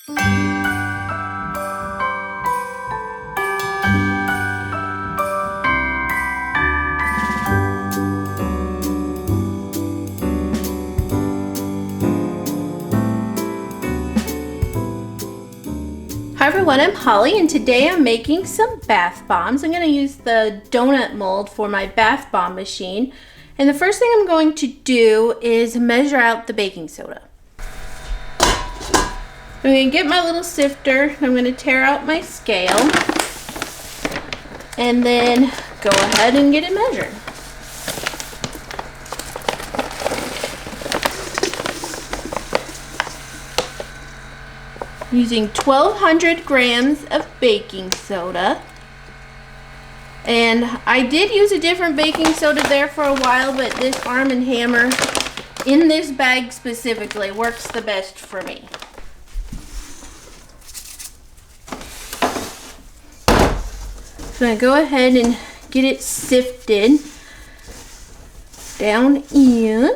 Hi everyone, I'm Holly and today I'm making some bath bombs. I'm going to use the donut mold for my bath bomb machine. And the first thing I'm going to do is measure out the baking soda. I'm going to get my little sifter. I'm going to tear out my scale and then go ahead and get it measured. Using 1,200 grams of baking soda. And I did use a different baking soda there for a while, but this Arm & Hammer in this bag specifically works the best for me. So I'm going to go ahead and get it sifted down in.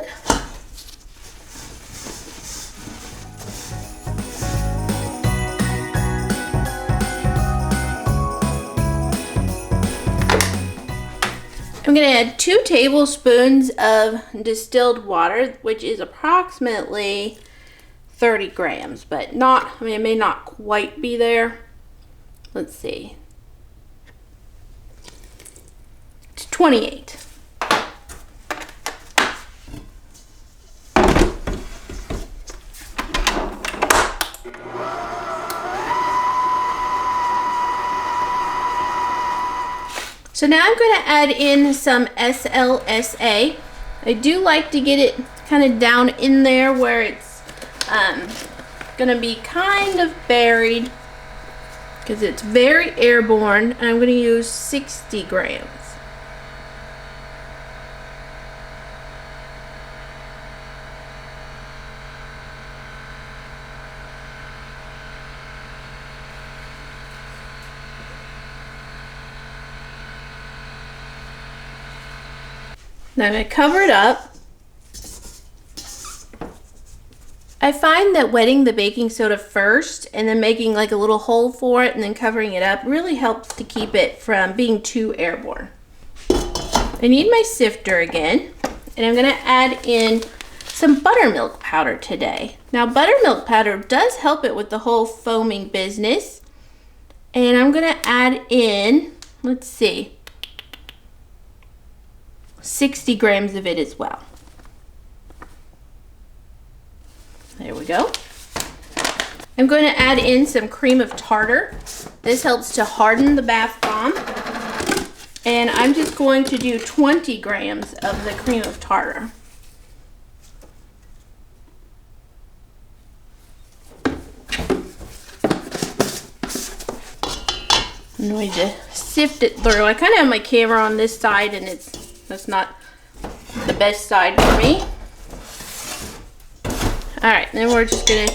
I'm going to add 2 tablespoons of distilled water, which is approximately 30 grams, but not, I mean, it may not quite be there. Let's see. It's 28. So now I'm going to add in some SLSA. I do like to get it kind of down in there where it's going to be kind of buried because it's very airborne, and I'm going to use 60 grams. Now I'm going to cover it up. I find that wetting the baking soda first and then making like a little hole for it and then covering it up really helps to keep it from being too airborne. I need my sifter again, and I'm going to add in some buttermilk powder today. Now buttermilk powder does help it with the whole foaming business, and I'm going to add in, let's see, 60 grams of it as well. There we go. I'm going to add in some cream of tartar. This helps to harden the bath bomb. And I'm just going to do 20 grams of the cream of tartar. I'm going to sift it through. I kind of have my camera on this side, and that's not the best side for me. Alright, then we're just going to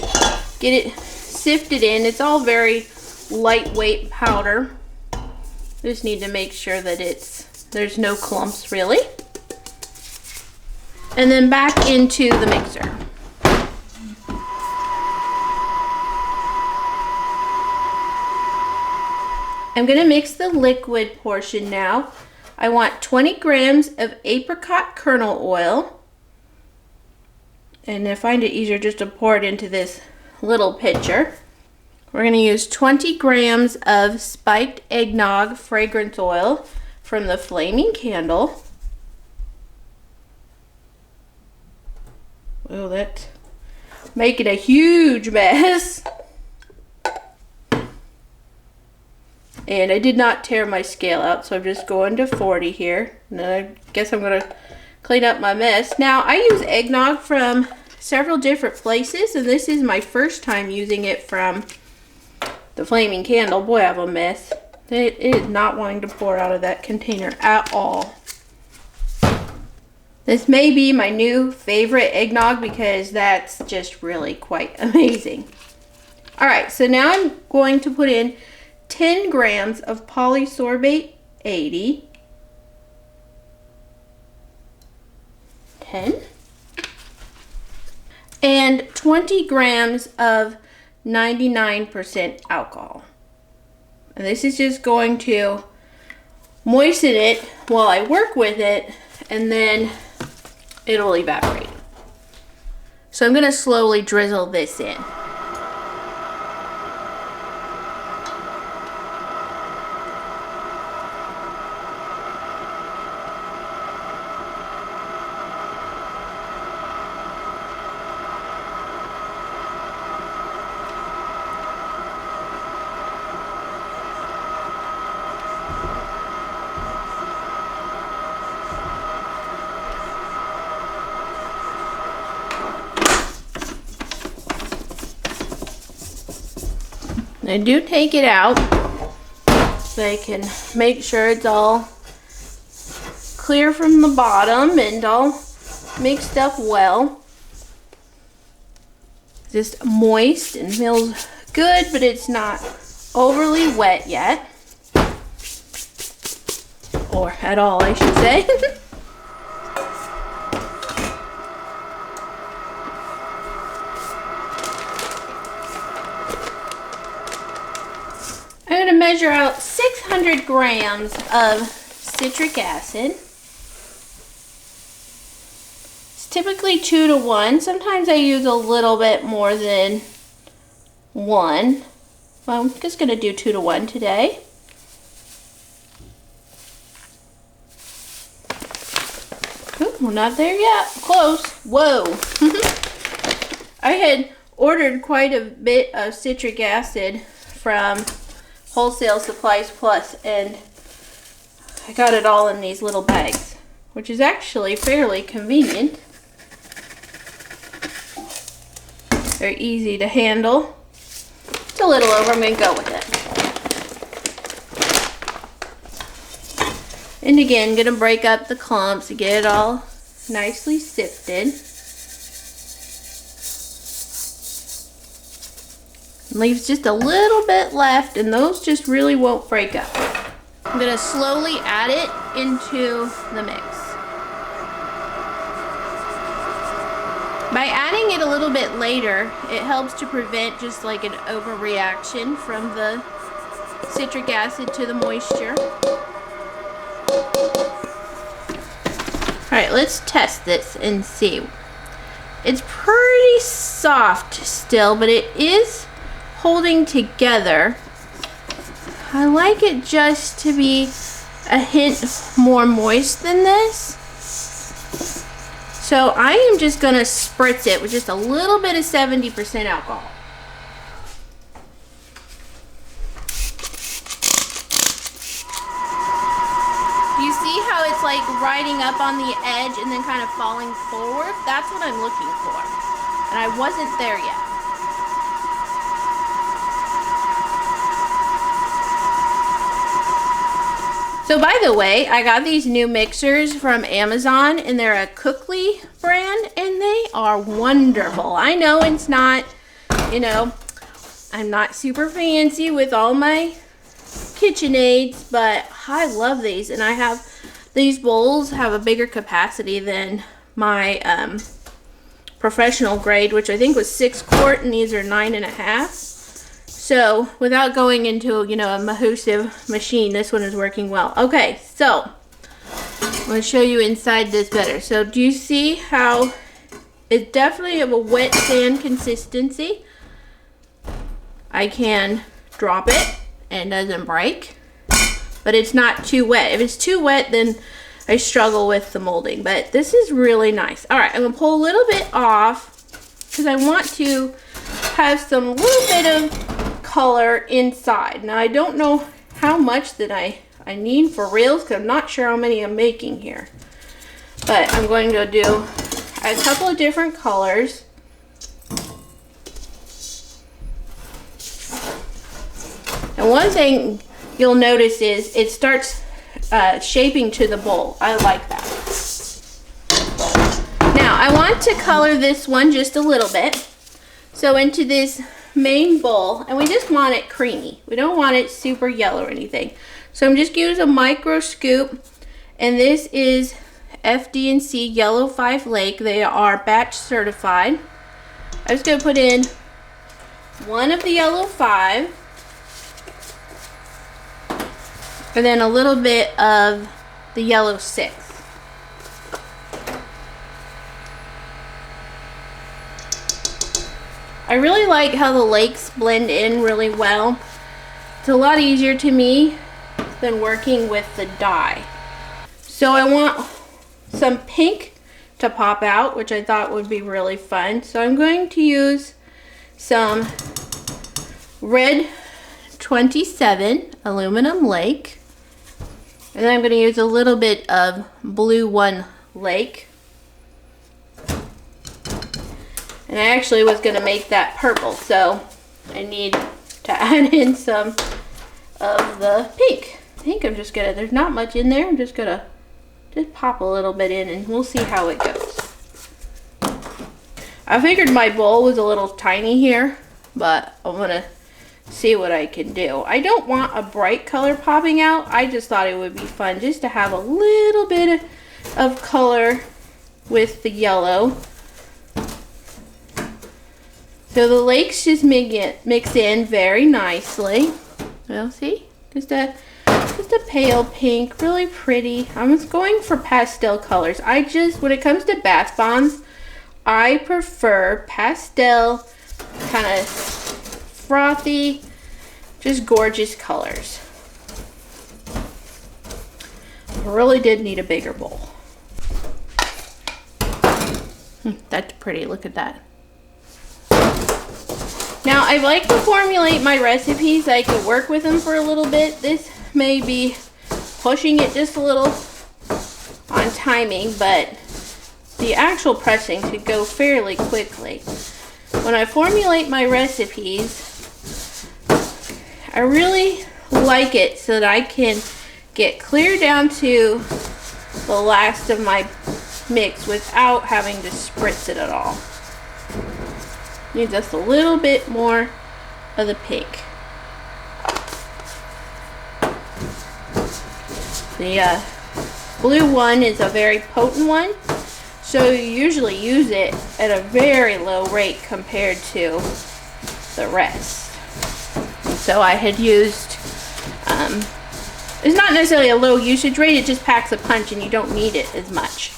get it sifted in. It's all very lightweight powder. Just need to make sure that there's no clumps really. And then back into the mixer. I'm going to mix the liquid portion now. I want 20 grams of apricot kernel oil. And I find it easier just to pour it into this little pitcher. We're going to use 20 grams of spiked eggnog fragrance oil from the Flaming Candle. Oh, that's making a huge mess. And I did not tear my scale out, so I'm just going to 40 here. And then I guess I'm going to clean up my mess. Now, I use eggnog from several different places, and this is my first time using it from the Flaming Candle. Boy, I have a mess. It is not wanting to pour out of that container at all. This may be my new favorite eggnog because that's just really quite amazing. All right, so now I'm going to put in 10 grams of polysorbate 80. 10. And 20 grams of 99% alcohol. And this is just going to moisten it while I work with it, and then it'll evaporate. So I'm going to slowly drizzle this in. I do take it out so I can make sure it's all clear from the bottom and all mixed up well. Just moist and feels good, but it's not overly wet yet. Or at all, I should say. I'm going to measure out 600 grams of citric acid. It's typically 2 to 1. Sometimes I use a little bit more than 1. Well, I'm just going to do 2 to 1 today. Oh, we're not there yet. Close. Whoa. I had ordered quite a bit of citric acid from Wholesale Supplies Plus, and I got it all in these little bags, which is actually fairly convenient. They're easy to handle. It's a little over, I'm going to go with it. And again, going to break up the clumps to get it all nicely sifted. Leaves just a little bit left, and those just really won't break up. I'm going to slowly add it into the mix. By adding it a little bit later, it helps to prevent just like an overreaction from the citric acid to the moisture. Alright, let's test this and see. It's pretty soft still, but it is holding together. I like it just to be a hint more moist than this. So I am just going to spritz it with just a little bit of 70% alcohol. You see how it's like riding up on the edge and then kind of falling forward? That's what I'm looking for. And I wasn't there yet. So by the way, I got these new mixers from Amazon, and they're a Cookley brand, and they are wonderful. I know it's not, you know, I'm not super fancy with all my KitchenAids, but I love these, and I have, these bowls have a bigger capacity than my professional grade, which I think was 6 quart, and these are 9.5. So, without going into, you know, a massive machine, this one is working well. Okay, so, I'm going to show you inside this better. So, do you see how it's definitely of a wet sand consistency? I can drop it and it doesn't break, but it's not too wet. If it's too wet, then I struggle with the molding, but this is really nice. All right, I'm going to pull a little bit off because I want to have some little bit of color inside. Now I don't know how much that I need for reals because I'm not sure how many I'm making here, but I'm going to do a couple of different colors. And one thing you'll notice is it starts shaping to the bowl. I like that. Now I want to color this one just a little bit. So into this main bowl, and we just want it creamy. We don't want it super yellow or anything. So I'm just using a micro scoop, and this is FD&C Yellow 5 Lake. They are batch certified. I'm just going to put in one of the yellow 5, and then a little bit of the yellow 6. I really like how the lakes blend in really well. It's a lot easier to me than working with the dye. So I want some pink to pop out, which I thought would be really fun. So I'm going to use some red 27 aluminum lake, and then I'm going to use a little bit of blue 1 lake. And I actually was going to make that purple, so I need to add in some of the pink. I think I'm just gonna, there's not much in there, I'm just gonna pop a little bit in and we'll see how it goes. I figured my bowl was a little tiny here, but I'm gonna see what I can do. I don't want a bright color popping out. I just thought it would be fun just to have a little bit of color with the yellow. So the lakes just mix in very nicely. Well, see, just a pale pink, really pretty. I was going for pastel colors. When it comes to bath bombs, I prefer pastel, kind of frothy, just gorgeous colors. I really did need a bigger bowl. That's pretty, look at that. Now, I like to formulate my recipes. I could work with them for a little bit. This may be pushing it just a little on timing, but the actual pressing should go fairly quickly. When I formulate my recipes, I really like it so that I can get clear down to the last of my mix without having to spritz it at all. Need just a little bit more of the pink. The blue 1 is a very potent one, so you usually use it at a very low rate compared to the rest. And so I had used, it's not necessarily a low usage rate, it just packs a punch and you don't need it as much.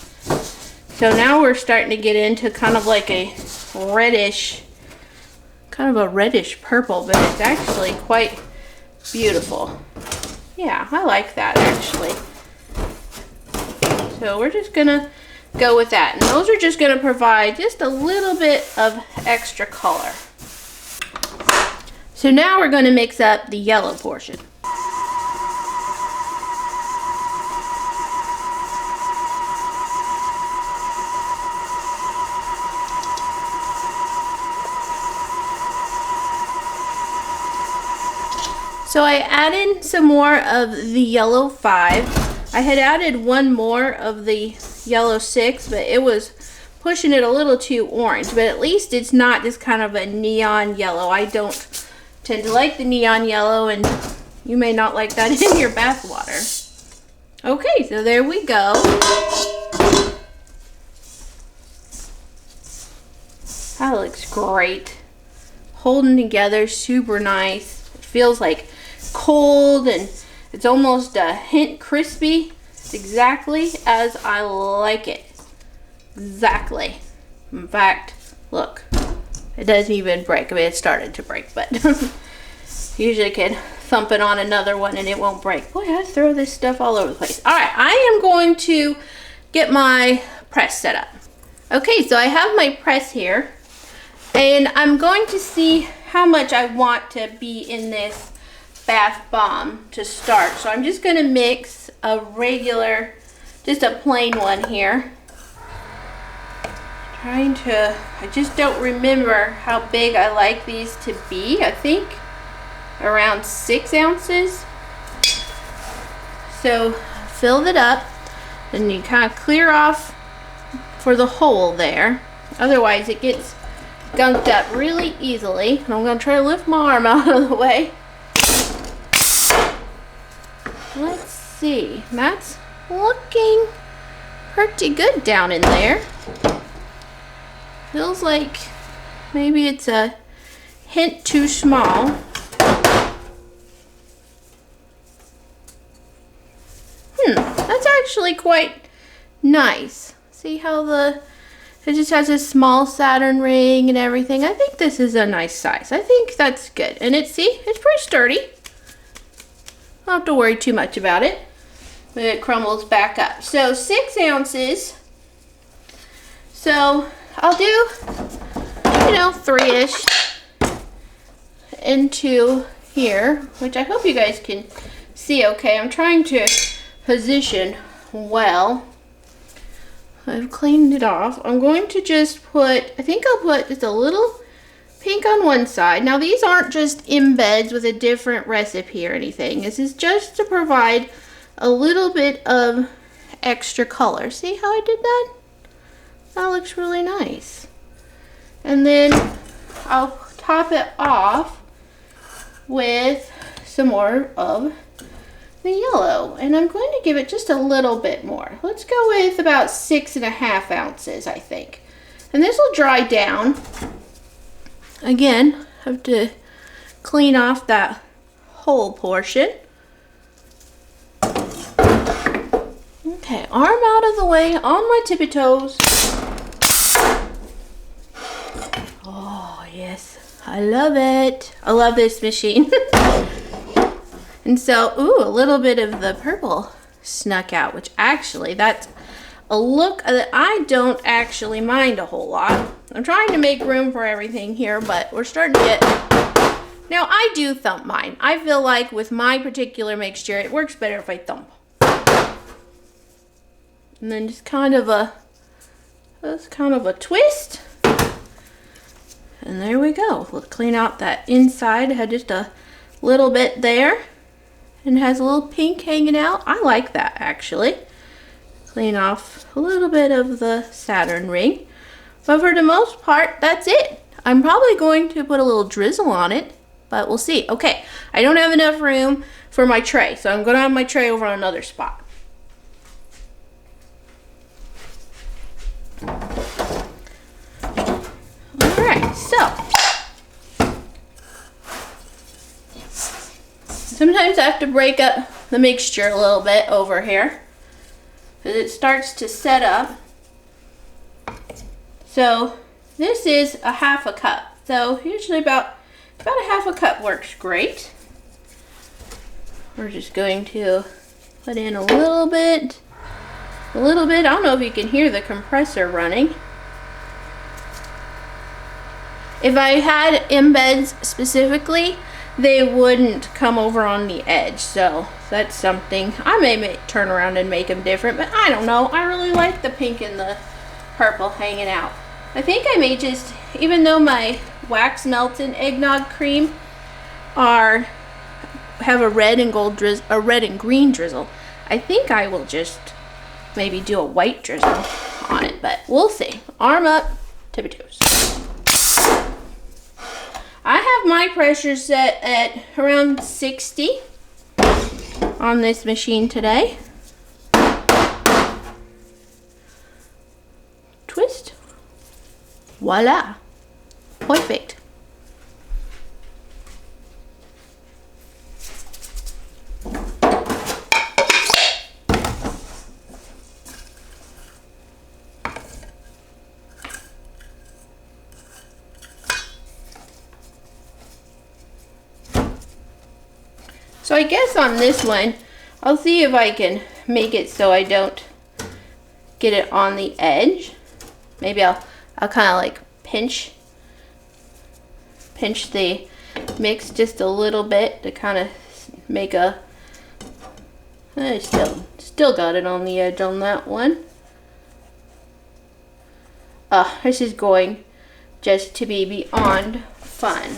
So now we're starting to get into kind of like a reddish, kind of a reddish purple, but it's actually quite beautiful. Yeah, I like that actually. So we're just gonna go with that. And those are just gonna provide just a little bit of extra color. So now we're gonna mix up the yellow portion. So I added some more of the yellow 5. I had added one more of the yellow 6, but it was pushing it a little too orange. But at least it's not just kind of a neon yellow. I don't tend to like the neon yellow, and you may not like that in your bath water. Okay, so there we go. That looks great. Holding together, super nice. It feels like cold and it's almost a hint crispy. It's exactly as I like it. Exactly. In fact, look, it doesn't even break. I mean, it started to break, but usually I can thump it on another one and it won't break. Boy, I throw this stuff all over the place. All right, I am going to get my press set up. Okay, so I have my press here, and I'm going to see how much I want to be in this bath bomb to start. So I'm just going to mix a regular, just a plain one here. I just don't remember how big I like these to be. I think around 6 ounces. So fill it up, and you kind of clear off for the hole there. Otherwise it gets gunked up really easily. And I'm going to try to lift my arm out of the way. Let's see, that's looking pretty good down in there. Feels like maybe it's a hint too small. That's actually quite nice. See how it just has a small Saturn ring and everything. I think this is a nice size. I think that's good. And it's pretty sturdy. Don't have to worry too much about it. But it crumbles back up. So 6 ounces. So I'll do, you know, 3-ish into here, which I hope you guys can see okay. I'm trying to position well. I've cleaned it off. I'm going to just put, I think I'll put just a little pink on one side. Now these aren't just embeds with a different recipe or anything. This is just to provide a little bit of extra color. See how I did that? That looks really nice. And then I'll top it off with some more of the yellow, and I'm going to give it just a little bit more. Let's go with about 6.5 ounces, I think. And this will dry down. Again, have to clean off that whole portion. Okay, arm out of the way on my tippy toes. Oh yes, I love it. I love this machine. And so, ooh, a little bit of the purple snuck out, which actually, that's a look that I don't actually mind a whole lot. I'm trying to make room for everything here, but we're starting to get... Now, I do thump mine. I feel like with my particular mixture, it works better if I thump. And then just kind of a twist. And there we go. We'll clean out that inside. It had just a little bit there. And has a little pink hanging out. I like that actually. Clean off a little bit of the Saturn ring. But for the most part, that's it. I'm probably going to put a little drizzle on it, but we'll see. Okay, I don't have enough room for my tray, so I'm gonna have my tray over on another spot. Alright, so sometimes I have to break up the mixture a little bit over here because it starts to set up. So this is a 1/2 cup. So usually about a 1/2 cup works great. We're just going to put in a little bit. I don't know if you can hear the compressor running. If I had embeds specifically, they wouldn't come over on the edge, so that's something. I may turn around and make them different, but I don't know. I really like the pink and the purple hanging out. I think I may just, even though my wax melts in eggnog cream have a red and green drizzle, I think I will just maybe do a white drizzle on it, but we'll see. Arm up, tippy toes. I have my pressure set at around 60 on this machine today. Twist. Voila. Perfect. So I guess on this one, I'll see if I can make it so I don't get it on the edge. Maybe I'll kind of like pinch the mix just a little bit to kind of make a, I still got it on the edge on that one. This is going just to be beyond fun.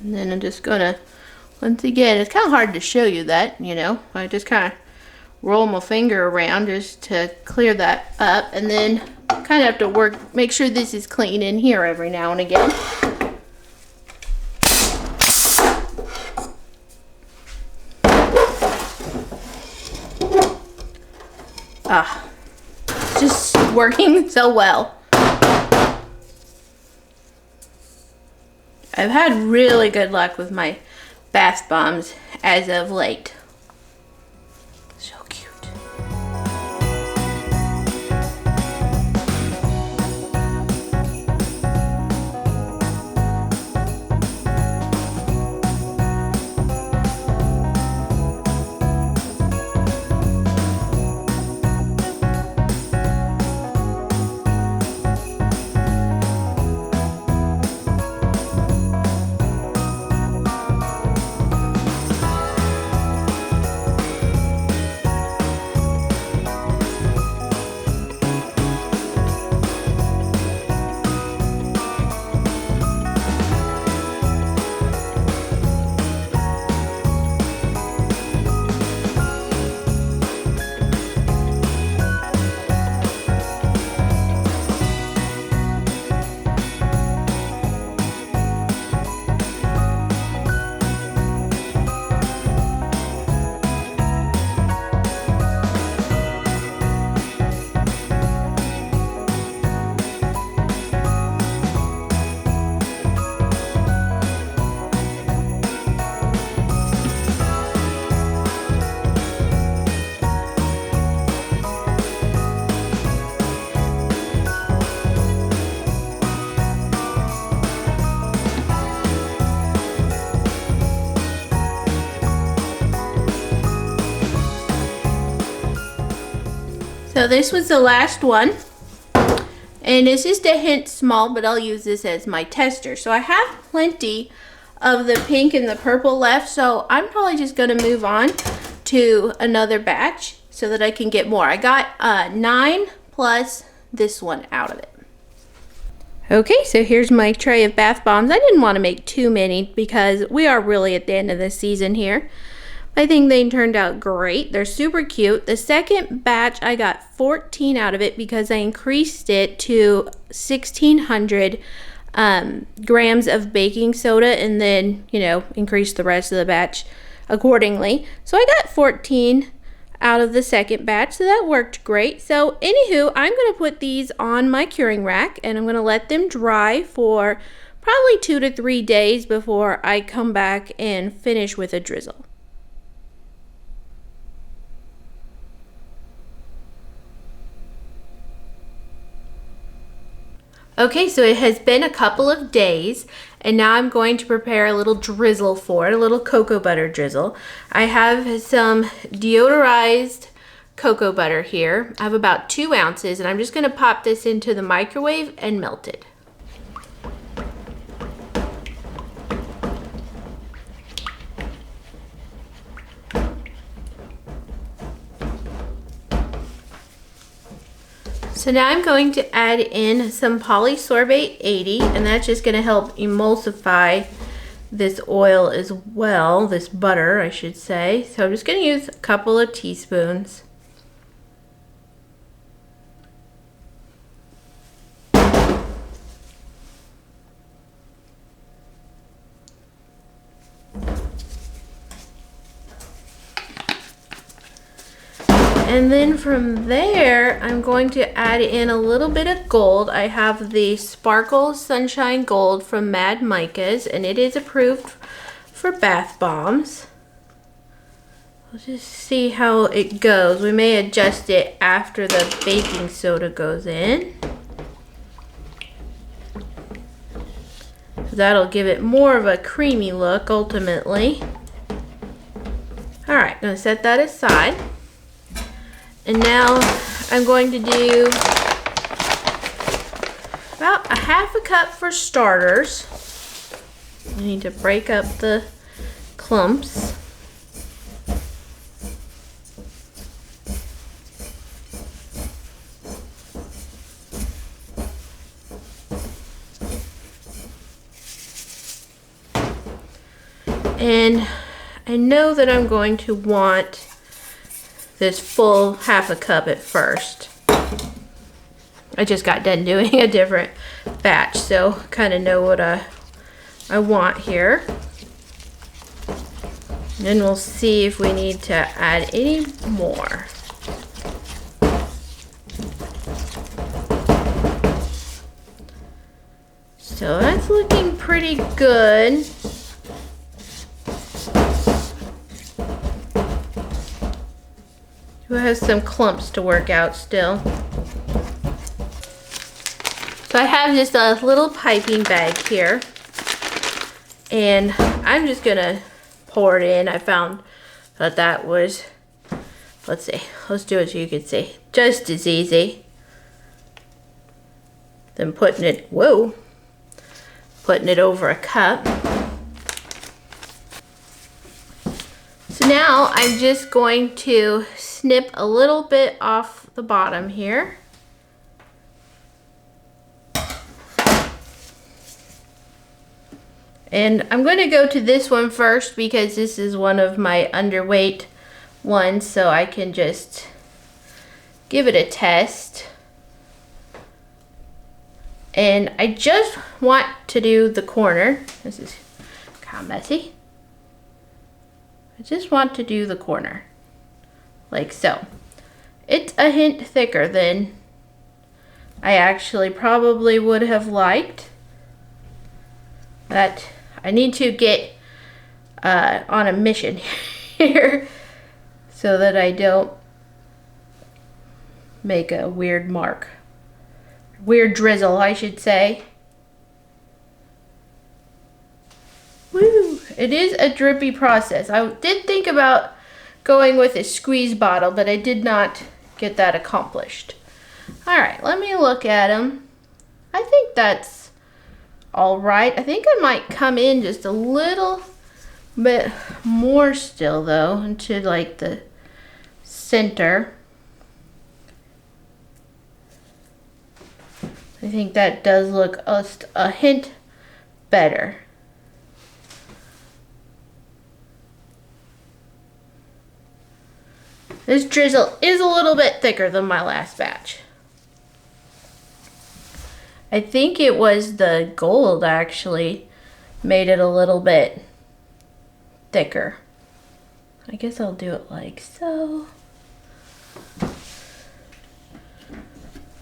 And then I'm just gonna, once again, it's kind of hard to show you that, you know. I just kind of roll my finger around just to clear that up, and then kind of have to make sure this is clean in here every now and again. It's just working so well. I've had really good luck with my bath bombs as of late. So cute. So this was the last one, and it's just a hint small, but I'll use this as my tester. So I have plenty of the pink and the purple left, so I'm probably just going to move on to another batch so that I can get more. I got 9 plus this one out of it. Okay, so here's my tray of bath bombs. I didn't want to make too many because we are really at the end of the season here. I think they turned out great. They're super cute. The second batch, I got 14 out of it because I increased it to 1,600 grams of baking soda and then, you know, increased the rest of the batch accordingly. So I got 14 out of the second batch, so that worked great. So anywho, I'm going to put these on my curing rack and I'm going to let them dry for probably 2 to 3 days before I come back and finish with a drizzle. Okay, so it has been a couple of days, and now I'm going to prepare a little drizzle for it, a little cocoa butter drizzle. I have some deodorized cocoa butter here. I have about 2 ounces, and I'm just going to pop this into the microwave and melt it. So now I'm going to add in some polysorbate 80, and that's just going to help emulsify this oil as well, this butter I should say. So I'm just going to use a couple of teaspoons. And then from there, I'm going to add in a little bit of gold. I have the Sparkle Sunshine Gold from Mad Micas, and it is approved for bath bombs. We'll just see how it goes. We may adjust it after the baking soda goes in. That'll give it more of a creamy look ultimately. All right, I'm gonna set that aside. And now I'm going to do about a half a cup for starters. I need to break up the clumps. And I know that I'm going to want this full half a cup at first. I just got done doing a different batch, so kind of know what I want here. And then we'll see if we need to add any more. So that's looking pretty good. It has some clumps to work out still. So I have just a little piping bag here, and I'm just gonna pour it in. I found that was, let's do it so you can see, just as easy than putting it over a cup. So now I'm just going to snip a little bit off the bottom here. And I'm going to go to this one first because this is one of my underweight ones, so I can just give it a test. And I just want to do the corner. This is kind of messy. I just want to do the corner, like so. It's a hint thicker than I actually probably would have liked. But I need to get on a mission here so that I don't make a weird mark. Weird drizzle, I should say. Woo! It is a drippy process. I did think about going with a squeeze bottle, but I did not get that accomplished. All right, let me look at them. I think that's all right. I think I might come in just a little bit more still though, into like the center. I think that does look a hint better. This drizzle is a little bit thicker than my last batch. I think it was the gold actually made it a little bit thicker. I guess I'll do it like so.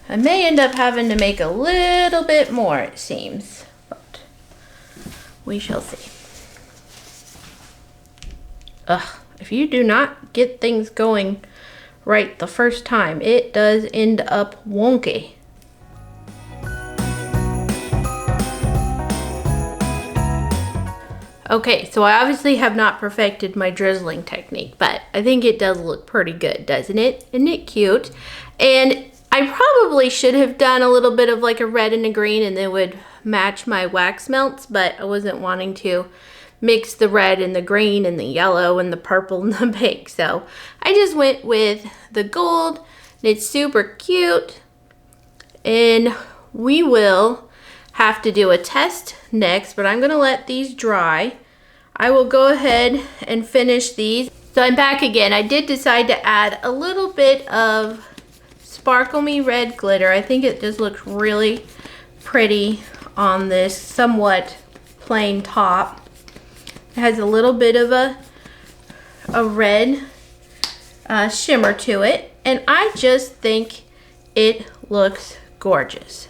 I may end up having to make a little bit more, it seems, but we shall see. Ugh, if you do not get things going right the first time, it does end up wonky. Okay, so I obviously have not perfected my drizzling technique, but I think it does look pretty good, doesn't it? Isn't it cute? And I probably should have done a little bit of like a red and a green and it would match my wax melts, but I wasn't wanting to mix the red and the green and the yellow and the purple and the pink. So I just went with the gold. It's super cute. And we will have to do a test next, but I'm gonna let these dry. I will go ahead and finish these. So I'm back again. I did decide to add a little bit of Sparkle Me Red glitter. I think it just looks really pretty on this somewhat plain top. It has a little bit of a red shimmer to it, and I just think it looks gorgeous.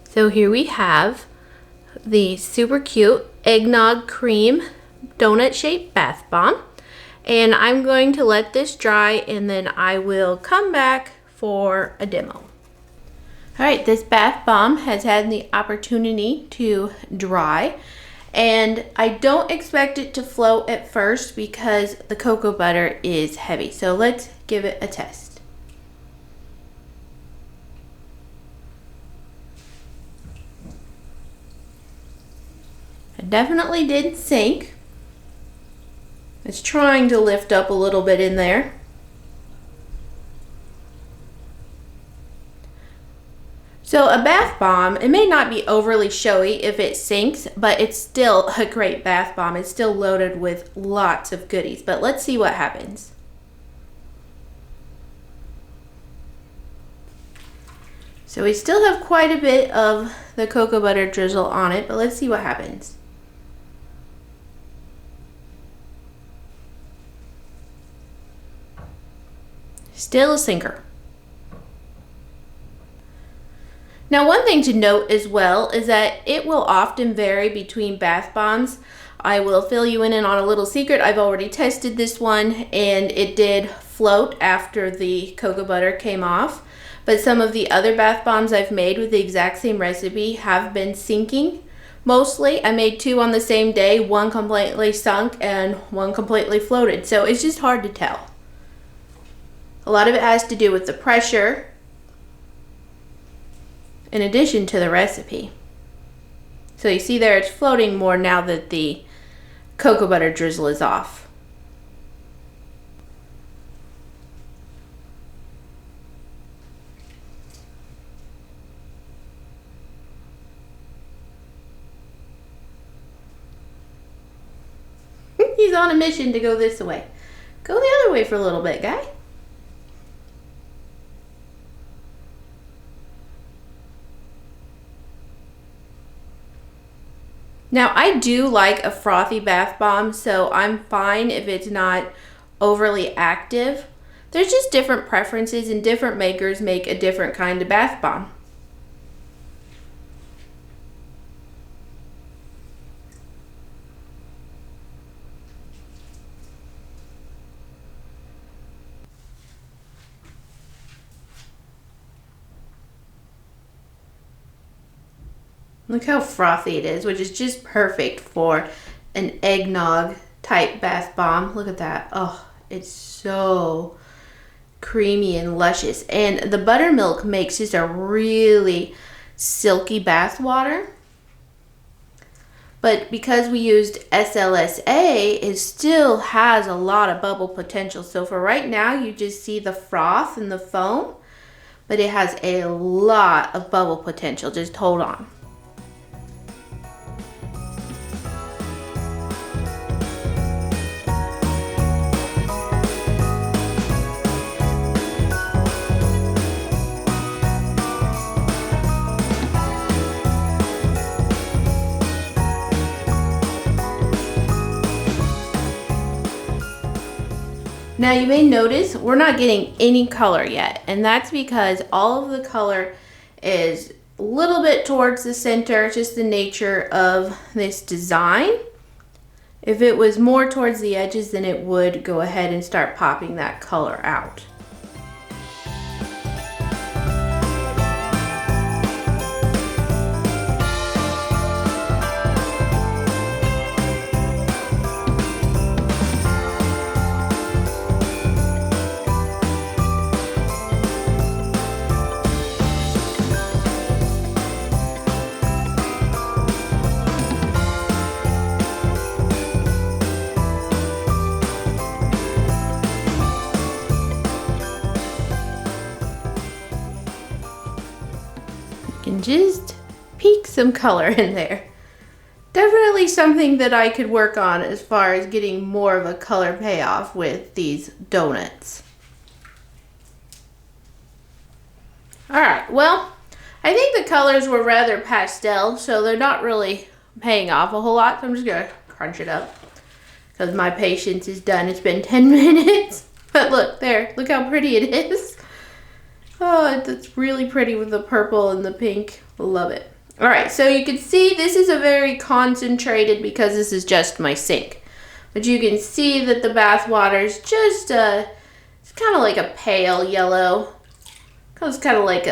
So here we have the super cute Eggnog Crème Donut Shaped Bath Bomb, and I'm going to let this dry and then I will come back for a demo. All right, this bath bomb has had the opportunity to dry, and I don't expect it to float at first because the cocoa butter is heavy. So let's give it a test. It definitely did sink. It's trying to lift up a little bit in there. So a bath bomb, it may not be overly showy if it sinks, but it's still a great bath bomb. It's still loaded with lots of goodies, but let's see what happens. So we still have quite a bit of the cocoa butter drizzle on it, but let's see what happens. Still a sinker. Now, one thing to note as well is that it will often vary between bath bombs. I will fill you in on a little secret. I've already tested this one and it did float after the cocoa butter came off. But some of the other bath bombs I've made with the exact same recipe have been sinking. Mostly, I made 2 on the same day, 1 completely sunk and 1 completely floated. So it's just hard to tell. A lot of it has to do with the pressure in addition to the recipe. So you see there, it's floating more now that the cocoa butter drizzle is off. He's on a mission to go this way. Go the other way for a little bit, guy. Now, I do like a frothy bath bomb, so I'm fine if it's not overly active. There's just different preferences and different makers make a different kind of bath bomb. Look how frothy it is, which is just perfect for an eggnog type bath bomb. Look at that. Oh, it's so creamy and luscious. And the buttermilk makes just a really silky bath water. But because we used SLSA, it still has a lot of bubble potential. So for right now, you just see the froth and the foam, but it has a lot of bubble potential. Just hold on. Now you may notice we're not getting any color yet, and that's because all of the color is a little bit towards the center. It's just the nature of this design. If it was more towards the edges, then it would go ahead and start popping that color out. And just peek some color in there. Definitely something that I could work on as far as getting more of a color payoff with these donuts. Alright, well, I think the colors were rather pastel, so they're not really paying off a whole lot. So I'm just going to crunch it up because my patience is done. It's been 10 minutes. But look, there. Look how pretty it is. Oh, it's really pretty with the purple and the pink. Love it. All right, so you can see this is a very concentrated because this is just my sink. But you can see that the bath water is just it's kind of like a pale yellow. It's kind of like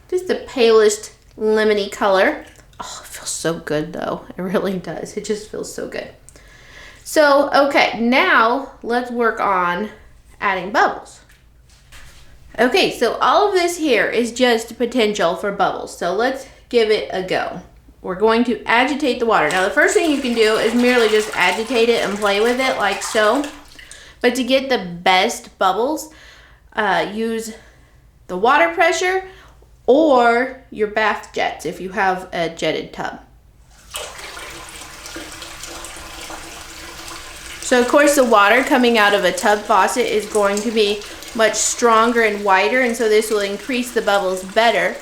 just the palest lemony color. Oh, it feels so good though. It really does. It just feels so good. So, okay, now let's work on adding bubbles. Okay, so all of this here is just potential for bubbles. So let's give it a go. We're going to agitate the water. Now the first thing you can do is merely just agitate it and play with it like so. But to get the best bubbles, use the water pressure or your bath jets if you have a jetted tub. So of course the water coming out of a tub faucet is going to be much stronger and wider, and so this will increase the bubbles better.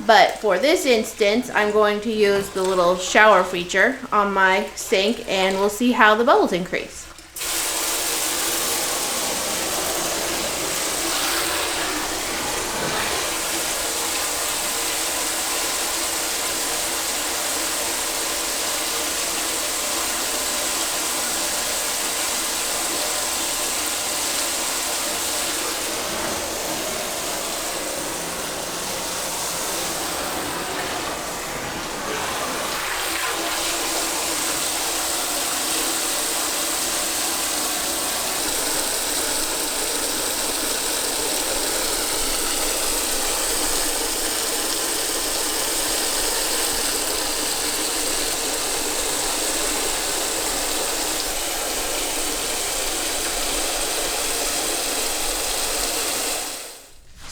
But for this instance, I'm going to use the little shower feature on my sink, and we'll see how the bubbles increase.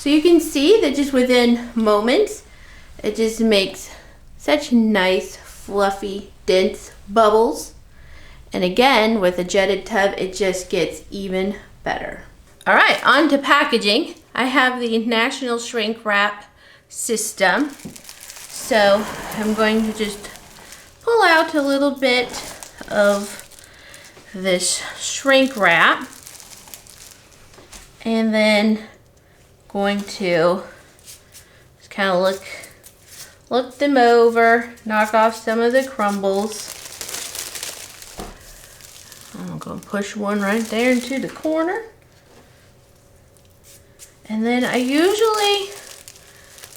So you can see that just within moments, it just makes such nice, fluffy, dense bubbles. And again, with a jetted tub, it just gets even better. All right, on to packaging. I have the National Shrink Wrap system. So I'm going to just pull out a little bit of this shrink wrap. And then going to just kind of look them over, knock off some of the crumbles. I'm going to push one right there into the corner. And then I usually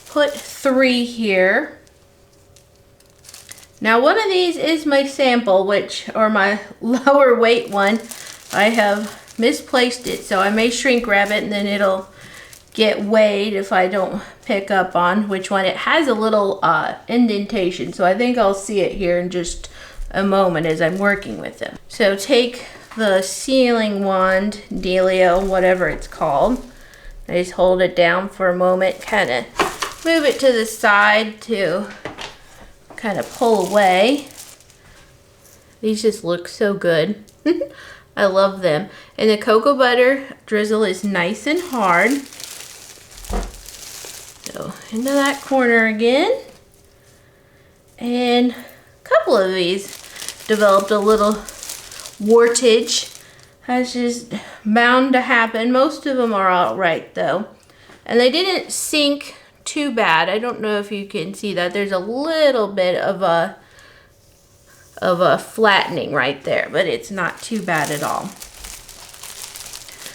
put 3 here. Now one of these is my sample, or my lower weight one. I have misplaced it, so I may shrink wrap it and then it'll get weighed if I don't pick up on which one. It has a little indentation, so I think I'll see it here in just a moment as I'm working with them. So take the sealing wand, dealio, whatever it's called. I just hold it down for a moment, kind of move it to the side to kind of pull away. These just look so good. I love them. And the cocoa butter drizzle is nice and hard. So into that corner again. And a couple of these developed a little wartage. That's just bound to happen. Most of them are all right though. And they didn't sink too bad. I don't know if you can see that. There's a little bit of a flattening right there, but it's not too bad at all.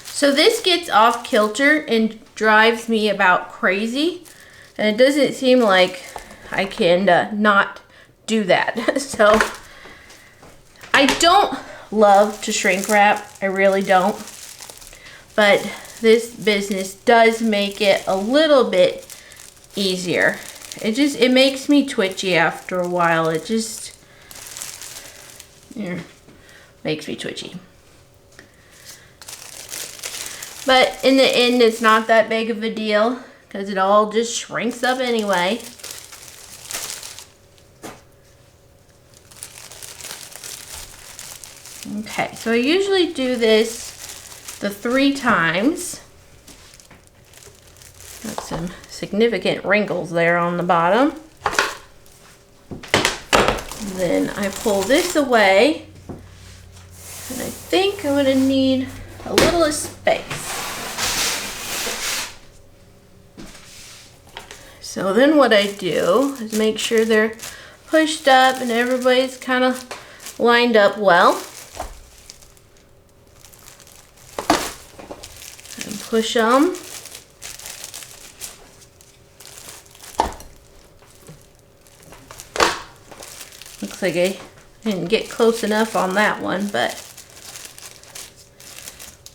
So this gets off kilter and drives me about crazy. And it doesn't seem like I can not do that. So I don't love to shrink wrap. I really don't. But this business does make it a little bit easier. It makes me twitchy after a while. It just makes me twitchy. But in the end, it's not that big of a deal because it all just shrinks up anyway. Okay, so I usually do this the 3 times. Got some significant wrinkles there on the bottom. And then I pull this away, and I think I'm going to need a little space. So then what I do is make sure they're pushed up and everybody's kind of lined up well. And push them. Looks like I didn't get close enough on that one, but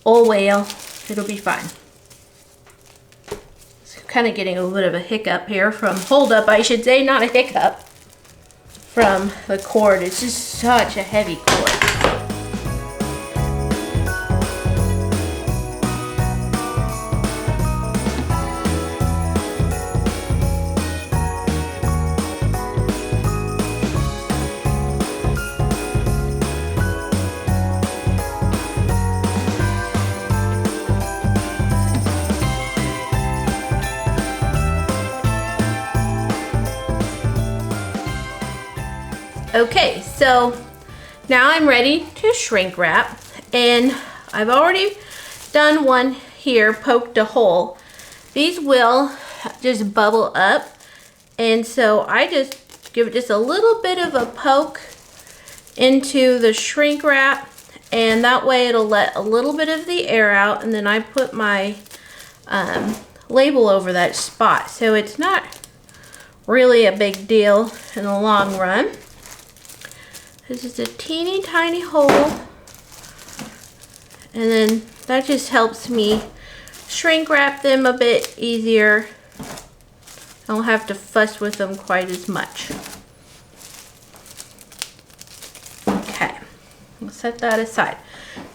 oh well, it'll be fine. So kind of getting a little bit of a hiccup here hold up, I should say, not a hiccup, from the cord. It's just such a heavy cord. Okay, so now I'm ready to shrink wrap, and I've already done one here, poked a hole. These will just bubble up, and so I just give it just a little bit of a poke into the shrink wrap, and that way it'll let a little bit of the air out, and then I put my label over that spot, so it's not really a big deal in the long run. This is a teeny tiny hole, and then that just helps me shrink wrap them a bit easier. I don't have to fuss with them quite as much. Okay, we'll set that aside.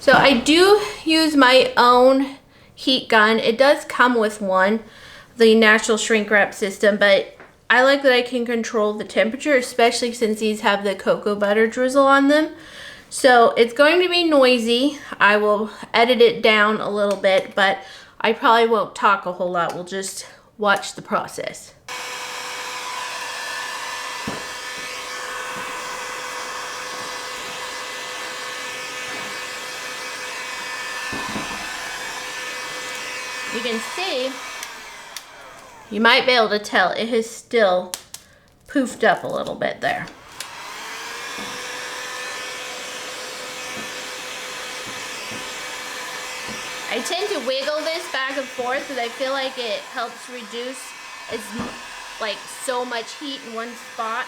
So I do use my own heat gun. It does come with one, the natural shrink wrap system, but I like that I can control the temperature, especially since these have the cocoa butter drizzle on them. So it's going to be noisy. I will edit it down a little bit, but I probably won't talk a whole lot. We'll just watch the process. You can see, you might be able to tell it has still poofed up a little bit there. I tend to wiggle this back and forth because I feel like it helps reduce like so much heat in one spot.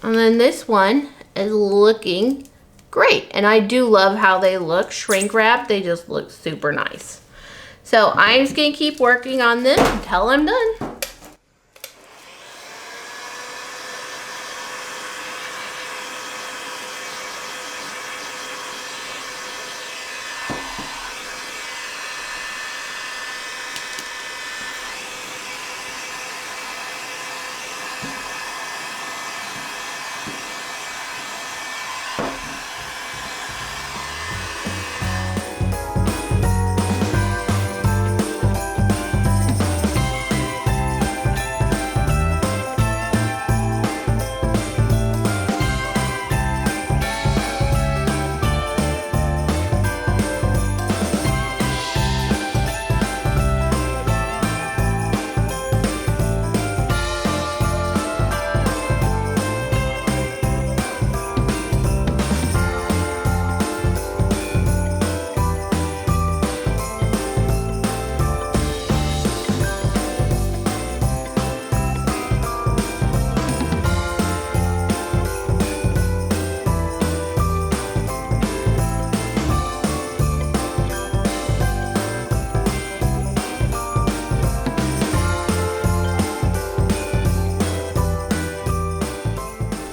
And then this one is looking great, and I do love how they look shrink wrapped. They just look super nice. So I'm just gonna keep working on them until I'm done.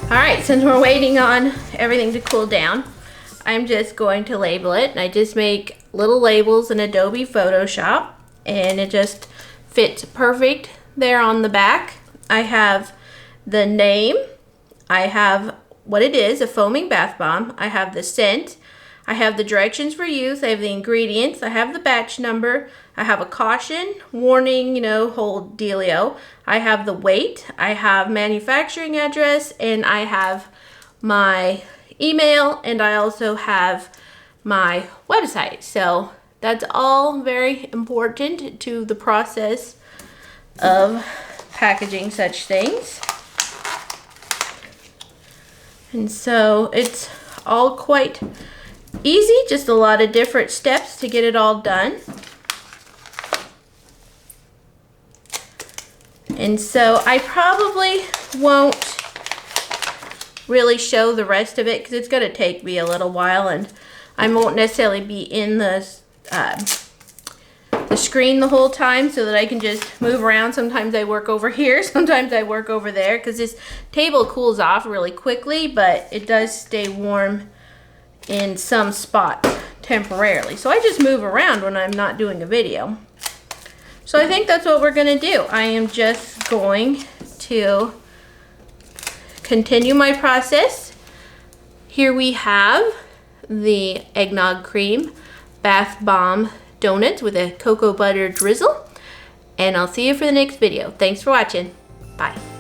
Alright, since we're waiting on everything to cool down, I'm just going to label it. And I just make little labels in Adobe Photoshop, and it just fits perfect there on the back. I have the name, I have what it is, a foaming bath bomb, I have the scent, I have the directions for use, I have the ingredients, I have the batch number, I have a caution, warning, you know, whole dealio. I have the weight, I have manufacturing address, and I have my email, and I also have my website. So that's all very important to the process of packaging such things. And so it's all quite easy, just a lot of different steps to get it all done. And so I probably won't really show the rest of it because it's going to take me a little while, and I won't necessarily be in the screen the whole time, so that I can just move around. Sometimes I work over here, sometimes I work over there, because this table cools off really quickly, but it does stay warm in some spots temporarily. So I just move around when I'm not doing a video. So I think that's what we're going to do. I am just going to continue my process. Here we have the Eggnog Crème Bath Bomb donuts with a cocoa butter drizzle. And I'll see you for the next video. Thanks for watching. Bye.